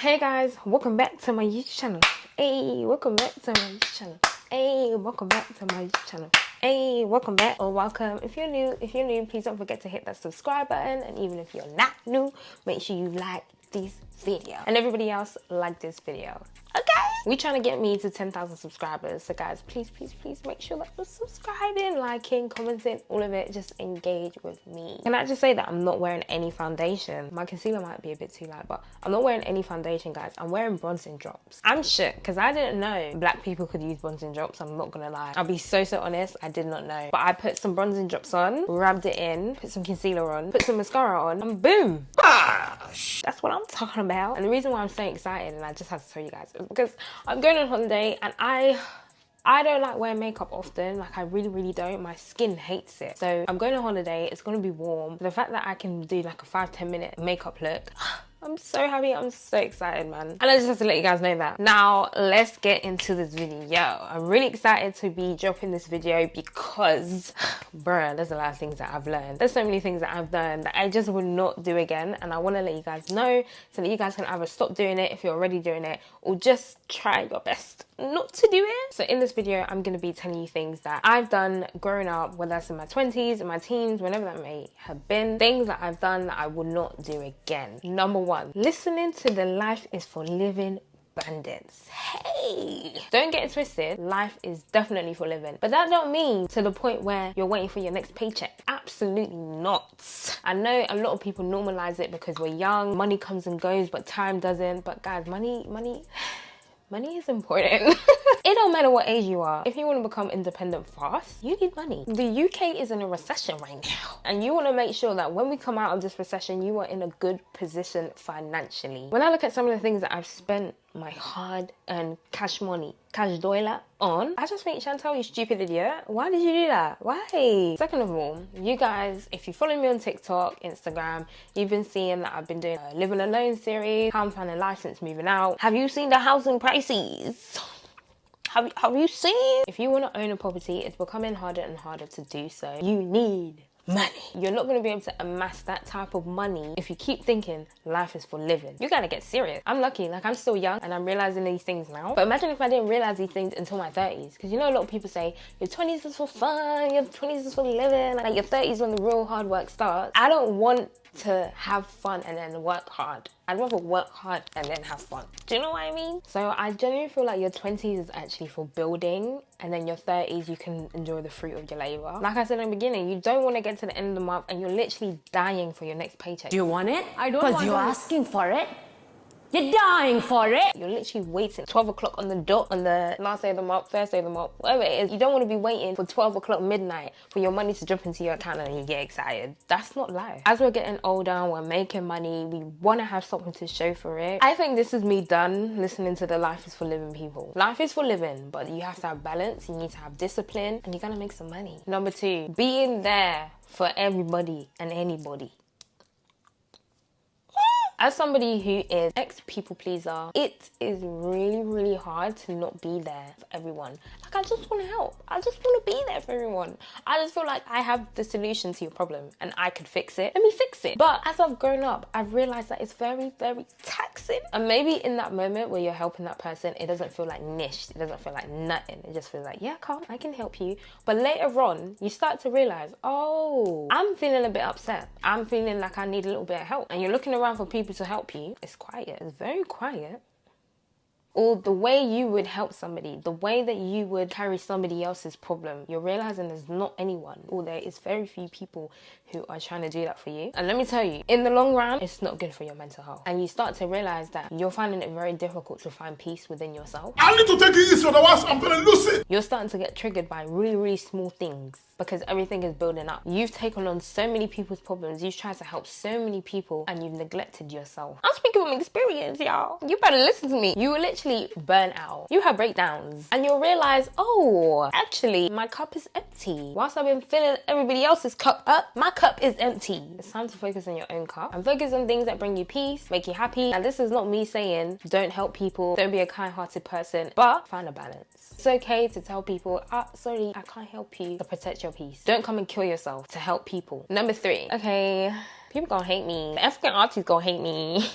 Hey guys, welcome back to my YouTube channel. Hey, welcome back to my YouTube channel. Hey, welcome back to my YouTube channel. Hey, welcome back or welcome. If you're new, please don't forget to hit that subscribe button. And even if you're not new, make sure you like this video. And everybody else, like this video. Okay? We're trying to get me to 10,000 subscribers. So guys, please make sure that you're subscribing, liking, commenting, all of it. Just engage with me. Can I just say that I'm not wearing any foundation? My concealer might be a bit too light, but I'm not wearing any foundation, guys. I'm wearing bronzing drops. I'm shook because I didn't know black people could use bronzing drops. I'm not gonna lie. I'll be so honest, I did not know. But I put some bronzing drops on, rubbed it in, put some concealer on, put some mascara on, and boom! That's what I'm talking about. And the reason why I'm so excited, and I just have to tell you guys, is because I'm going on holiday and I don't like wearing makeup often. Like I really don't. My skin hates it. So I'm going on holiday. It's going to be warm. The fact that I can do like a 5-10 minute makeup look, I'm so happy. I'm so excited, man. And I just have to let you guys know that. Now, let's get into this video. I'm really excited to be dropping this video because, bruh, there's a lot of things that I've learned. There's so many things that I've done that I just would not do again. And I want to let you guys know so that you guys can either stop doing it if you're already doing it or just try your best not to do it. So in this video, I'm going to be telling you things that I've done growing up, whether that's in my 20s, in my teens, whenever that may have been. Things that I've done that I would not do again. Number one, listening to the Life is for Living bandits. Hey, don't get it twisted. Life is definitely for living, but that don't mean to the point where you're waiting for your next paycheck. Absolutely not. I know a lot of people normalize it because we're young, money comes and goes, but time doesn't. But guys, money is important. It don't matter what age you are. If you want to become independent fast, you need money. The UK is in a recession right now. And you want to make sure that when we come out of this recession, you are in a good position financially. When I look at some of the things that I've spent my hard-earned cash money, cash dollar on, I just think, Shantel, you stupid idiot. Why did you do that? Why? Second of all, you guys, if you follow me on TikTok, Instagram, you've been seeing that I've been doing a Living Alone series, how I'm finding life since moving out. Have you seen the housing prices? Have you seen? If you want to own a property, it's becoming harder and harder to do so. You need money. You're not going to be able to amass that type of money if you keep thinking life is for living. You gotta get serious. I'm lucky, like I'm still young and I'm realizing these things now. But imagine if I didn't realize these things until my 30s. Because you know a lot of people say your 20s is for fun, your 20s is for living, like your 30s when the real hard work starts. I don't want to have fun and then work hard. I'd rather work hard and then have fun. Do you know what I mean? So I genuinely feel like your 20s is actually for building, and then your 30s you can enjoy the fruit of your labor. Like I said in the beginning, you don't want to get to the end of the month and you're literally dying for your next paycheck. Do you want it? I don't want it. Because you're asking for it. You're dying for it. You're literally waiting 12 o'clock on the dot on the last day of the month, first day of the month, whatever it is. You don't want to be waiting for 12 o'clock midnight for your money to jump into your account and you get excited. That's not life. As we're getting older, we're making money, we want to have something to show for it. I think this is me done listening to the Life is for Living people. Life is for living, but you have to have balance, you need to have discipline, and you're gonna make some money. Number two, being there for everybody and anybody. As somebody who is ex-people pleaser, it is really hard to not be there for everyone. Like, I just want to help. I just want to be there for everyone. I just feel like I have the solution to your problem and I could fix it. Let me fix it. But as I've grown up, I've realized that it's very taxing. And maybe in that moment where you're helping that person, it doesn't feel like niche. It doesn't feel like nothing. It just feels like, yeah, come, I can help you. But later on, you start to realize, oh, I'm feeling a bit upset. I'm feeling like I need a little bit of help. And you're looking around for people to help you. It's quiet. It's very quiet. Or the way you would help somebody, the way that you would carry somebody else's problem, you're realizing there's not anyone, or there is very few people who are trying to do that for you. And let me tell you, in the long run, it's not good for your mental health. And you start to realize that you're finding it very difficult to find peace within yourself. I need to take it easy, otherwise I'm gonna lose it. You're starting to get triggered by really small things because everything is building up. You've taken on so many people's problems, you've tried to help so many people, and you've neglected yourself. I'm speaking from experience, y'all. You better listen to me. You will literally burn out. You have breakdowns and you'll realize, oh, actually my cup is empty. Whilst I've been filling everybody else's cup up, my cup is empty. It's time to focus on your own cup and focus on things that bring you peace, make you happy. And this is not me saying don't help people, don't be a kind-hearted person, but find a balance. It's okay to tell people, sorry, I can't help you, to protect your peace. Don't come and kill yourself to help people. Number three, okay, people gonna hate me. The African aunties gonna hate me.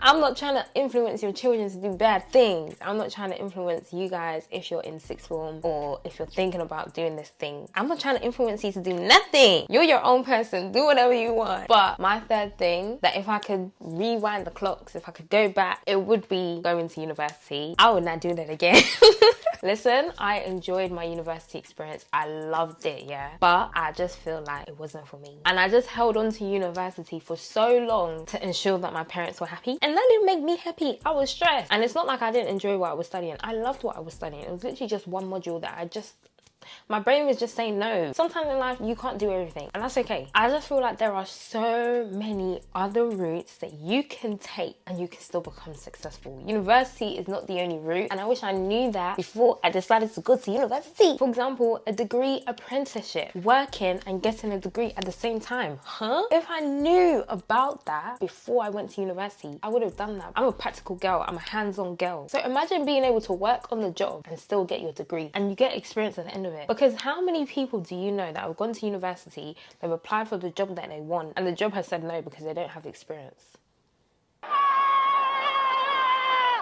I'm not trying to influence your children to do bad things. I'm not trying to influence you guys if you're in sixth form or if you're thinking about doing this thing. I'm not trying to influence you to do nothing. You're your own person. Do whatever you want. But my third thing, that if I could rewind the clocks, if I could go back, it would be going to university. I would not do that again. Listen, I enjoyed my university experience. I loved it, yeah. But I just feel like it wasn't for me. And I just held on to university for so long to ensure that my parents were happy. And that didn't make me happy. I was stressed. And it's not like I didn't enjoy what I was studying. I loved what I was studying. It was literally just one module that my brain was just saying no. Sometimes in life, you can't do everything, and that's okay. I just feel like there are so many other routes that you can take and you can still become successful. University is not the only route, and I wish I knew that before I decided to go to university. For example, a degree apprenticeship, working and getting a degree at the same time. If I knew about that before I went to university, I would have done that. I'm a practical girl. I'm a hands-on girl. So imagine being able to work on the job and still get your degree, and you get experience at the end of it. Because how many people do you know that have gone to university, they've applied for the job that they want, and the job has said no because they don't have the experience?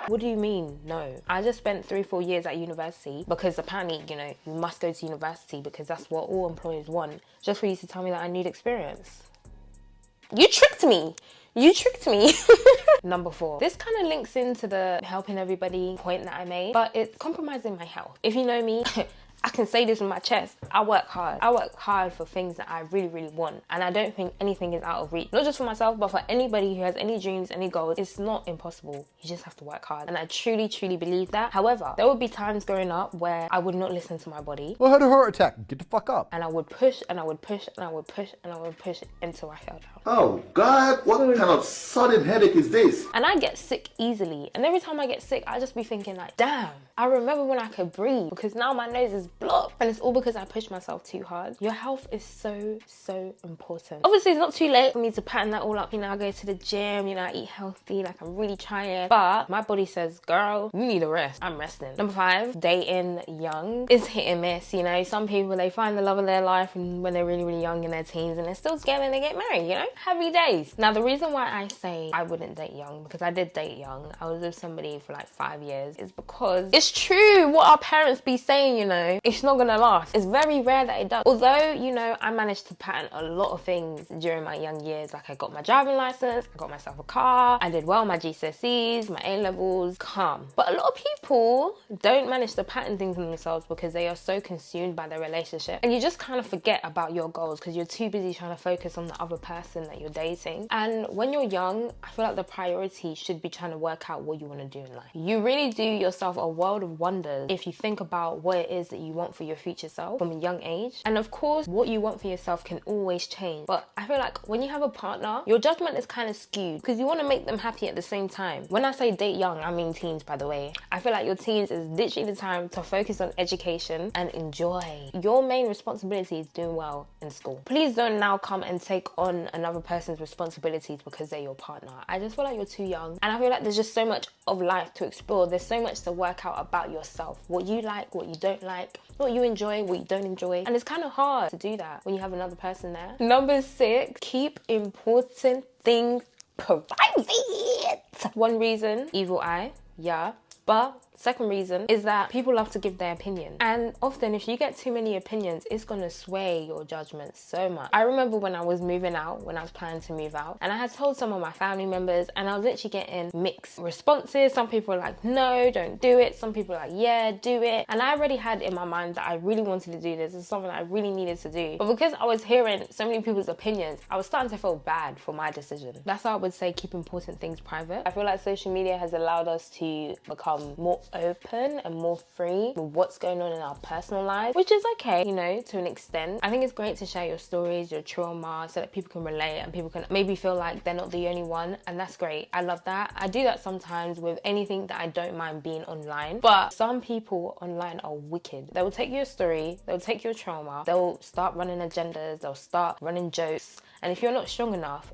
What do you mean, no? I just spent 3-4 years at university because apparently, you know, you must go to university because that's what all employers want, just for you to tell me that I need experience. You tricked me. You tricked me. Number 4. This kind of links into the helping everybody point that I made, but it's compromising my health. If you know me, I can say this with my chest. I work hard. I work hard for things that I really, really want. And I don't think anything is out of reach. Not just for myself, but for anybody who has any dreams, any goals. It's not impossible. You just have to work hard. And I truly, truly believe that. However, there would be times growing up where I would not listen to my body. Well, I had a heart attack. Get the fuck up. And I would push and I would push and I would push and I would push until I fell down. Oh God, what kind of sudden headache is this? And I get sick easily. And every time I get sick, I just be thinking like, damn, I remember when I could breathe, because now my nose is blocked. And it's all because I pushed myself too hard. Your health is so, so important. Obviously, it's not too late for me to pattern that all up. You know, I go to the gym, you know, I eat healthy, like I'm really trying. But my body says, girl, you need a rest. I'm resting. Number 5, dating young is hit and miss. You know, some people, they find the love of their life when they're really, really young in their teens, and they're still scared when they get married, you know? Happy days. Now, the reason why I say I wouldn't date young, because I did date young. I was with somebody for like 5 years, is because it's true what our parents be saying, you know. It's not gonna last. It's very rare that it does. Although, you know, I managed to pattern a lot of things during my young years. Like I got my driving license, I got myself a car, I did well my GCSEs, my A-levels, calm. But a lot of people don't manage to pattern things in themselves because they are so consumed by their relationship. And you just kind of forget about your goals because you're too busy trying to focus on the other person that you're dating. And when you're young, I feel like the priority should be trying to work out what you want to do in life. You really do yourself a world of wonders if you think about what it is that you want for your future self from a young age. And of course, what you want for yourself can always change. But I feel like when you have a partner, your judgment is kind of skewed because you want to make them happy at the same time. When I say date young, I mean teens, by the way. I feel like your teens is literally the time to focus on education and enjoy. Your main responsibility is doing well in school. Please don't now come and take on another person's responsibilities because they're your partner. I just feel like you're too young. And I feel like there's just so much of life to explore. There's so much to work out about yourself. What you like, what you don't like, what you enjoy, what you don't enjoy. And it's kind of hard to do that when you have another person there. Number 6, keep important things private. One reason, evil eye, yeah. But second reason is that people love to give their opinion. And often if you get too many opinions, it's gonna sway your judgment so much. I remember when I was moving out, when I was planning to move out, and I had told some of my family members, and I was literally getting mixed responses. Some people were like, no, don't do it. Some people were like, yeah, do it. And I already had in my mind that I really wanted to do this. It's something I really needed to do. But because I was hearing so many people's opinions, I was starting to feel bad for my decision. That's why I would say keep important things private. I feel like social media has allowed us to become more open and more free with what's going on in our personal lives, which is okay, you know, to an extent. I think it's great to share your stories, your trauma, so that people can relate and people can maybe feel like they're not the only one, and that's great. I love that. I do that sometimes with anything that I don't mind being online, but some people online are wicked. They will take your story, they'll take your trauma, they'll start running agendas, they'll start running jokes, and if you're not strong enough,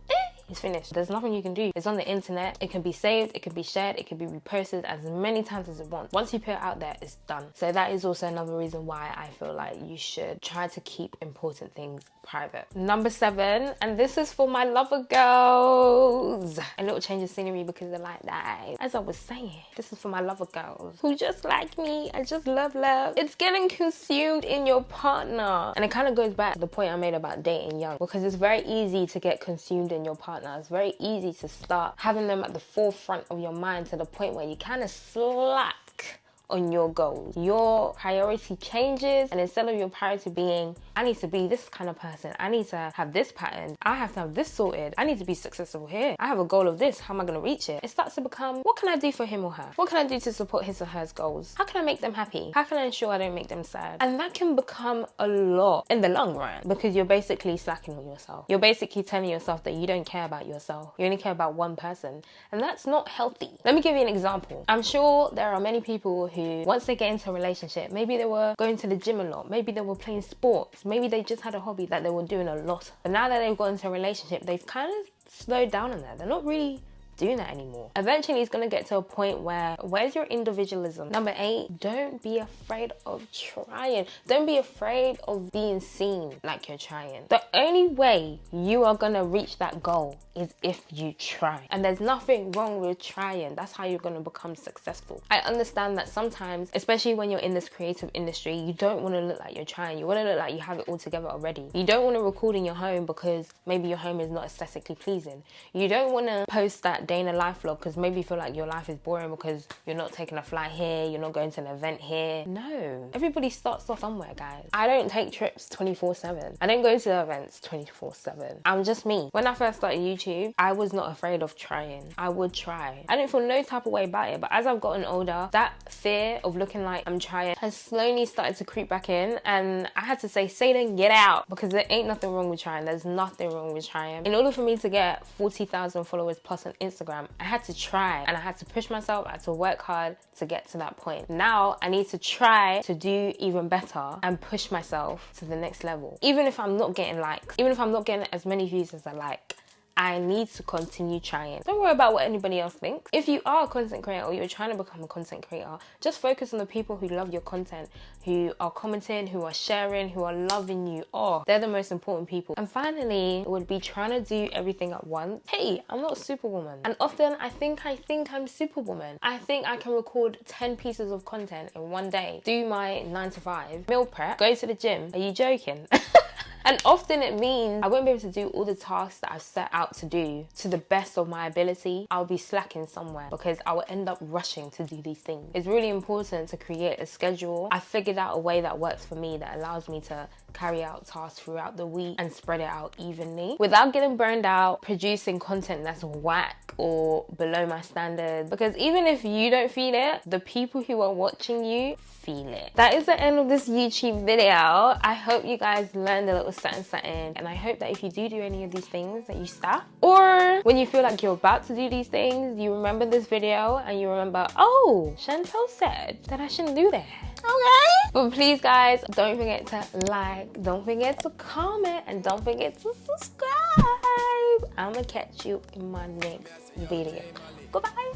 it's finished. There's nothing you can do. It's on the internet. It can be saved, it can be shared, it can be reposted as many times as it wants. Once you put it out there, it's done. So that is also another reason why I feel like you should try to keep important things private. Number 7, and this is for my lover girls. A little change of scenery because they're like that. As I was saying, this is for my lover girls who just like me and just love. It's getting consumed in your partner. And it kind of goes back to the point I made about dating young, because it's very easy to get consumed in your partner. It's very easy to start having them at the forefront of your mind to the point where you kind of slack on your goals. Your priority changes, and instead of your priority being, I need to be this kind of person, I need to have this pattern, I have to have this sorted, I need to be successful here, I have a goal of this, how am I going to reach it? It starts to become, what can I do for him or her? What can I do to support his or her goals? How can I make them happy? How can I ensure I don't make them sad? And that can become a lot in the long run, because you're basically slacking on yourself. You're basically telling yourself that you don't care about yourself. You only care about one person, and that's not healthy. Let me give you an example. I'm sure there are many people who, once they get into a relationship, maybe they were going to the gym a lot, maybe they were playing sports, maybe they just had a hobby that they were doing a lot. But now that they've got into a relationship, they've kind of slowed down on that. They're not really doing that anymore. Eventually it's going to get to a point where, where's your individualism? Number 8, don't be afraid of trying. Don't be afraid of being seen like you're trying. The only way you are going to reach that goal is if you try. And there's nothing wrong with trying. That's how you're going to become successful. I understand that sometimes, especially when you're in this creative industry, you don't want to look like you're trying. You want to look like you have it all together already. You don't want to record in your home because maybe your home is not aesthetically pleasing. You don't want to post that day in a life vlog because maybe you feel like your life is boring because you're not taking a flight here, you're not going to an event here. No, everybody starts off somewhere, guys. I don't take trips 24/7. I don't go to events 24/7. I'm just me. When I first started YouTube, I was not afraid of trying. I would try. I didn't feel no type of way about it, but as I've gotten older, that fear of looking like I'm trying has slowly started to creep back in, and I had to say, Satan, get out, because there ain't nothing wrong with trying. There's nothing wrong with trying. In order for me to get 40,000 followers plus on Instagram, I had to try, and I had to push myself. I had to work hard to get to that point. Now I need to try to do even better and push myself to the next level. Even if I'm not getting likes, even if I'm not getting as many views as I like, I need to continue trying. Don't worry about what anybody else thinks. If you are a content creator or you're trying to become a content creator, just focus on the people who love your content, who are commenting, who are sharing, who are loving you. Oh, they're the most important people. And finally, it would be trying to do everything at once. Hey, I'm not Superwoman. And often I think I'm Superwoman. I think I can record 10 pieces of content in one day, do my 9 to 5, meal prep, go to the gym. Are you joking? And often it means I won't be able to do all the tasks that I've set out to do to the best of my ability. I'll be slacking somewhere because I will end up rushing to do these things. It's really important to create a schedule. I figured out a way that works for me that allows me to carry out tasks throughout the week and spread it out evenly without getting burned out producing content that's whack or below my standards. Because even if you don't feel it, the people who are watching you feel it. That is the end of this YouTube video. I hope you guys learned a little something, and I hope that if you do any of these things that you stop, or when you feel like you're about to do these things, you remember this video and you remember, oh, Shantel said that I shouldn't do that. Okay? But please guys, don't forget to like, don't forget to comment, and don't forget to subscribe. I'm gonna catch you in my next video. Goodbye.